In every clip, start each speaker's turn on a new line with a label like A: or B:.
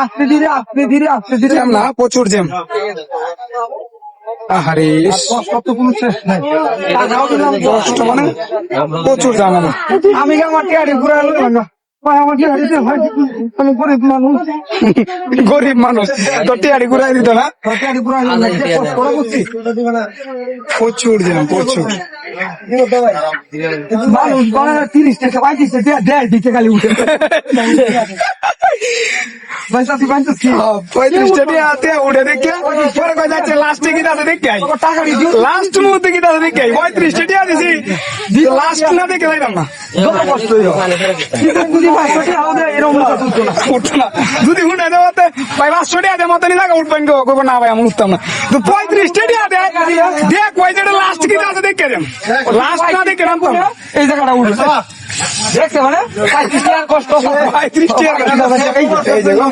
A: আস্তে ধীরে আস্তে ধীরে আস্তে ধীরে
B: জ্যাম না, প্রচুর জ্যাম। আরে
A: কষ্ট তো কোনো শেষ নাই।
B: কষ্ট মানে প্রচুর ঝামেলা।
A: আমি কি আমার টিয়ারি ঘুরে এলো ভাই, আমার টিয়ারিতে ভাই, আমি গরিব মানুষ।
B: গরিব মানুষ তো টিয়ারি ঘুরাই দিত না।
A: টিয়ারি ঘুরে এলো না, যে কষ্ট করে করছি।
B: প্রচুর জ্যাম, প্রচুর।
A: মানুষ বানানো 30 টাকা 35 টাকা দেয় দিতে খালি উঠে ভাই সাথী ভাই তো কি
B: 35 টাকা উঠে দেখে পরে কয় যাচ্ছে লাস্টে কি তাতে দেখে আই,
A: টাকা দিও
B: লাস্ট মুহূর্তে কি তাতে দেখে আই। 35 টাকা দিছি, লাস্ট না দেখে যাইতাম না।
A: যত কষ্ট হইলো যদি ভাই সত্যি আমাদের এরকম কথা উঠতো না।
B: উঠতো না। যদি উঠে দেওয়াতে ভাই 500 টাকা দেয় মতনই লাগা উঠবেন কেউ করবো না ভাই আমি উঠতাম না। তো 35 টাকা দেয় দেখ কয় যেটা লাস্ট কি তাতে দেখে দেন, লাস্ট না দেখে নামতাম না।
A: এই জায়গাটা উঠছে দেখতে মানে 35 টাকার কষ্ট
B: 35 টাকা এই যে গো।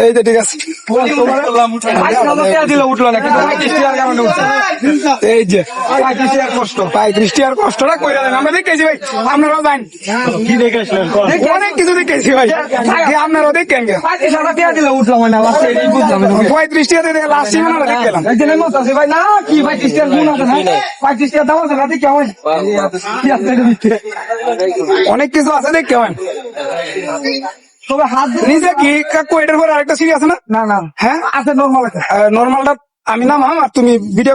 B: এই যে ঠিক আছে,
A: 5,000 টাকা দিলে উঠলো না, কিন্তু 35 টাকার কারণে উঠছে।
B: এই যে
A: 35 টাকার কষ্ট
B: 35 টাকার কষ্টটা কইরা দেন। আমরা দেখেছি ভাই, আপনারাও জানেন
A: কি দেখে আসলেন
B: অনেক কিছু দেখেছি ভাই, আপনারাও দেখেন
A: 35,000 টাকা দিলে উঠলো মানে লাস্টে এই বুঝলাম
B: 35 টাকা দিয়ে লাস্ট আমরা দেখে গেলাম।
A: এই যে মত আছে ভাই না কি 35 টাকার গুণ আছে না 35 টাকা দাম আছে না দেখি কেমন কি আছে এটা দিতে
B: অনেক কিছু আছে দেখে হয়।
A: তবে হাত দিয়ে
B: নিজে কি কাকু এটার পরে আরেকটা সিরিজ আছে না?
A: না না
B: হ্যাঁ
A: আছে নরমাল আছে
B: নর্মালটা আমি নামাম আর তুমি ভিডিও